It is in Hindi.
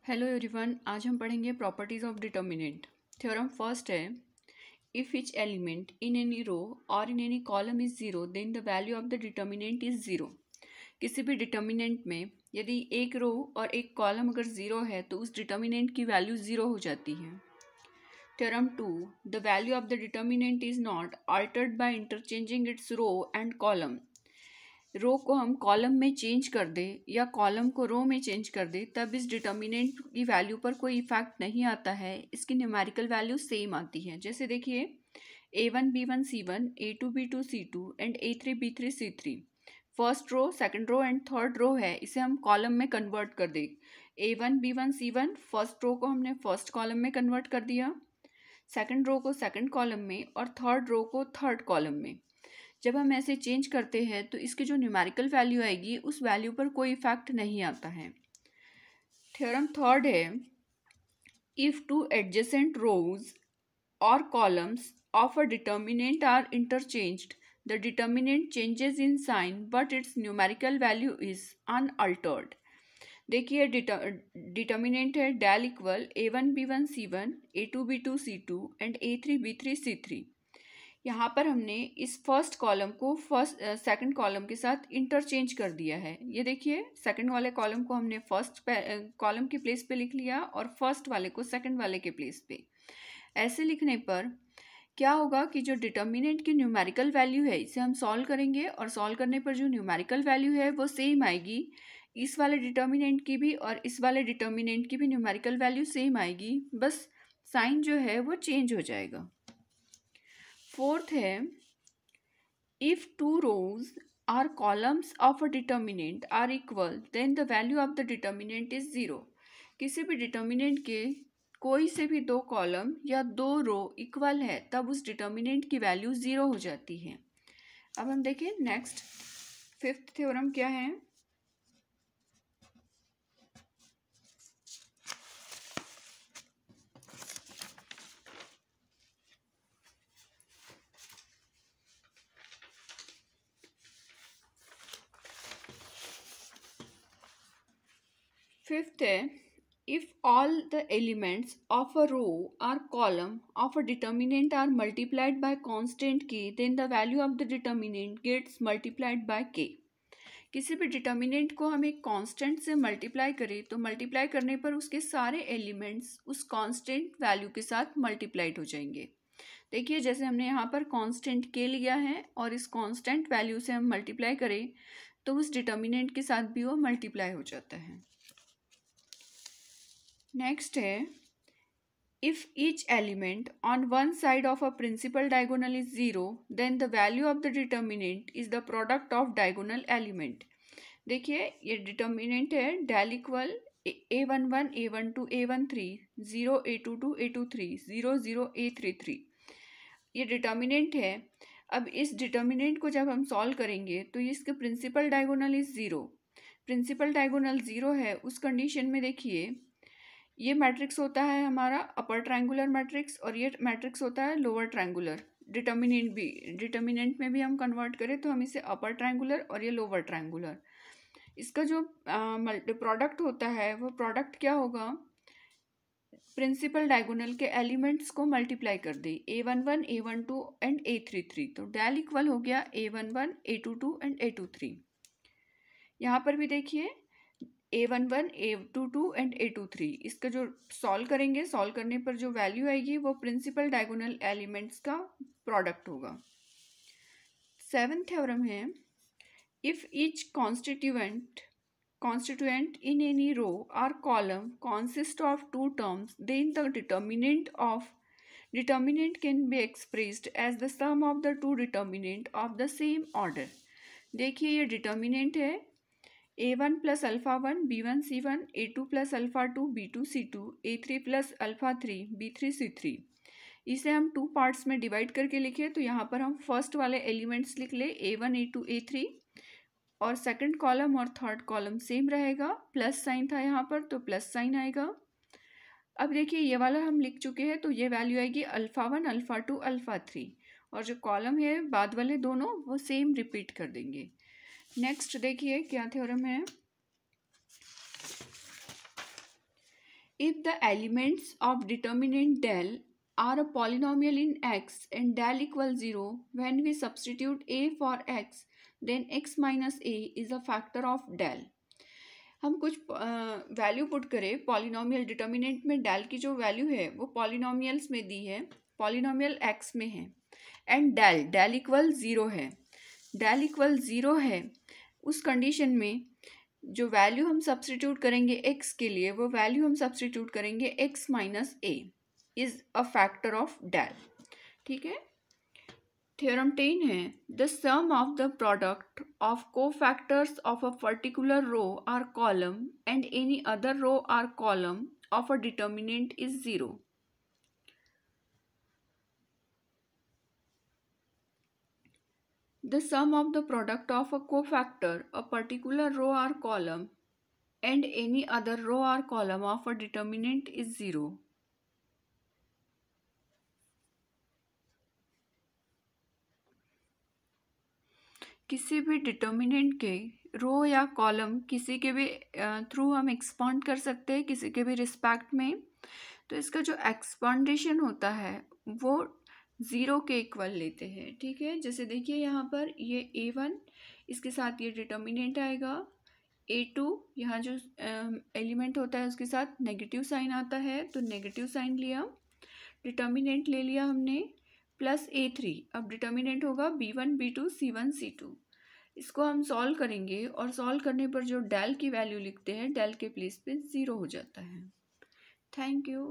हेलो एवरीवन, आज हम पढ़ेंगे properties of determinant. Theorem first है, if each element in any row और in any column is zero then the value of the determinant is zero. किसी भी डिटर्मिनेंट में यदि एक रो और एक कॉलम अगर जीरो है तो उस डिटर्मिनेंट की वैल्यू जीरो हो जाती है। Theorem two, the value of the determinant is not altered by interchanging its row and column. Row को हम कॉलम में चेंज कर दें या कॉलम को रो में चेंज कर दें तब इस डिटर्मिनेंट की वैल्यू पर कोई इफेक्ट नहीं आता है, इसकी न्यूमेरिकल वैल्यू सेम आती है। जैसे देखिए a1 b1 c1 a2 b2 c2 and a3 b3 c3। First row, second row and third row है, इसे हम कॉलम में कन्वर्ट कर दें। a1 b1 c1 first row को हमने फर्स्ट कॉलम में कन्वर्ट कर दिया, सेकंड रो को सेकंड कॉलम में और थर्ड रो को थर्ड कॉलम में। जब हम ऐसे चेंज करते हैं तो इसकी जो न्यूमेरिकल वैल्यू आएगी उस वैल्यू पर कोई इफेक्ट नहीं आता है। थ्योरम थर्ड है, इफ टू एडजेसेंट रोज और columns of a determinant are interchanged the determinant changes in sign but its numerical value is unaltered. देखिए डिटर्मिनेंट है del equal a1 b1 c1 a2 b2 c2 and a3 b3 c3। यहाँ पर हमने इस फर्स्ट कॉलम को सेकंड कॉलम के साथ इंटरचेंज कर दिया है। ये देखिए सेकंड वाले कॉलम को हमने फर्स्ट कॉलम की प्लेस पे लिख लिया और फर्स्ट वाले को सेकंड वाले के प्लेस पे। ऐसे लिखने पर क्या होगा कि जो डिटर्मिनेंट की न्यूमेरिकल वैल्यू है इसे हम सॉल्व करेंगे और सॉल्व करने पर जो न्यूमेरिकल वैल्यू है वो सेम आएगी। इस वाले डिटर्मिनेंट की भी और इस वाले डिटर्मिनेंट की भी न्यूमेरिकल वैल्यू सेम आएगी, बस साइन जो है वो चेंज हो जाएगा। फोर्थ है, if two rows or columns of a determinant are equal then the value of the determinant is zero. किसी भी डिटर्मिनेंट के कोई से भी दो कॉलम या दो रो इक्वल है तब उस डिटर्मिनेंट की वैल्यू जीरो हो जाती है। अब हम देखें नेक्स्ट फिफ्थ थ्योरम क्या है। फिफ्थ है, if all the elements of a row or column of a determinant are multiplied by constant k then the value of the determinant gets multiplied by k। किसी भी डिटर्मिनेंट को हम एक कांस्टेंट से मल्टीप्लाई करें तो मल्टीप्लाई करने पर उसके सारे एलिमेंट्स उस कांस्टेंट वैल्यू के साथ मल्टीप्लाइड हो जाएंगे। देखिए जैसे हमने यहाँ पर कांस्टेंट के लिया है और इस कांस्टेंट वैल्यू से हम मल्टीप्लाई करें तो उस डिटर्मिनेंट के साथ भी वो मल्टीप्लाई हो जाता है। नेक्स्ट है, if each element on one side of a principal diagonal is zero then the value of the determinant is the product of diagonal element। देखिए ये डिटर्मिनेंट है del equal a11 a12 a13 0 a22 a23 0 0 a33। ये डिटर्मिनेंट है। अब इस डिटर्मिनेंट को जब हम सॉल्व करेंगे तो इसके principal diagonal is zero. Principal diagonal zero है उस कंडीशन में देखिए ये मैट्रिक्स होता है हमारा अपर ट्रायंगुलर मैट्रिक्स और ये मैट्रिक्स होता है लोअर ट्रायंगुलर। डिटर्मिनेंट में भी हम कन्वर्ट करें तो हम इसे अपर ट्रायंगुलर और ये लोअर ट्रायंगुलर। इसका जो प्रोडक्ट होता है वो प्रोडक्ट क्या होगा, प्रिंसिपल डायगोनल के एलिमेंट्स को मल्टीप्लाई कर दे a11 a12 एंड a33 तो डेल इक्वल हो गया a11 a22 एंड a23। यहाँ पर भी देखिए a11 a22 एंड a23, इसका जो सॉल्व करेंगे सॉल्व करने पर जो वैल्यू आएगी वो प्रिंसिपल डायगोनल एलिमेंट्स का प्रोडक्ट होगा। सेवेंथ थ्योरम है, if each constituent in any row or column consist of two terms then the determinant can be expressed as the sum of the two determinant of the same order। देखिए ये डिटर्मिनेंट है a1 plus alpha 1 b1 c1 a2 plus alpha 2 b2 c2 a3 plus alpha 3 b3 c3। इसे हम टू पार्ट्स में डिवाइड करके लिखे तो यहाँ पर हम फर्स्ट वाले एलिमेंट्स लिख ले a1 a2 a3 और सेकंड कॉलम और थर्ड कॉलम सेम रहेगा, प्लस साइन था यहाँ पर तो प्लस साइन आएगा। अब देखिए ये वाला हम लिख चुके हैं तो ये वैल्यू आएगी अल्फ़ा 1 अल्फ़ा 2 अल्फ़ा 3 और जो कॉलम है बाद वाले दोनों वो सेम रिपीट कर देंगे। नेक्स्ट देखिए क्या थ्योरम है, if the elements of determinant del are a polynomial in x and del equals 0, when we substitute a for x, then x minus a is a factor of del. हम कुछ वैल्यू पुट करें पॉलिनोमियल डिटर्मिनेंट में, डेल की जो वैल्यू है वो पॉलिनोमियल्स में दी है, पॉलिनोमियल एक्स में है, एंड डेल इक्वल 0 है, डेल इक्वल 0 है, उस कंडीशन में जो वैल्यू हम सब्सटीट्यूट करेंगे x के लिए, वो वैल्यू हम सब्सटीट्यूट करेंगे x minus a is a factor of del. ठीक है. थ्योरम 10 है, the sum of the product of cofactors of a particular row or column and any other row or column of a determinant is 0. The sum of the product of a cofactor, a particular row or column, and any other row or column of a determinant is 0. किसी भी डिटर्मिनेंट के रो या कॉलम किसी के भी थ्रू हम एक्सपांड कर सकते हैं, किसी के भी रिस्पेक्ट में. तो इसका जो एक्सपांडेशन होता है वो 0 के इक्वल लेते हैं. ठीक है. जैसे देखिए यहाँ पर ये a1, इसके साथ ये डिटर्मिनेंट आएगा, a2 यहाँ जो एलिमेंट होता है उसके साथ नेगेटिव साइन आता है, तो नेगेटिव साइन लिया, डिटर्मिनेंट ले लिया हमने, प्लस a3. अब डिटर्मिनेंट होगा b1 b2 c1 c2. इसको हम सॉल्व करेंगे और सॉल्व करने पर जो डेल की वैल्यू लिखते हैं, डेल के प्लेस पे 0 हो जाता है. Thank you.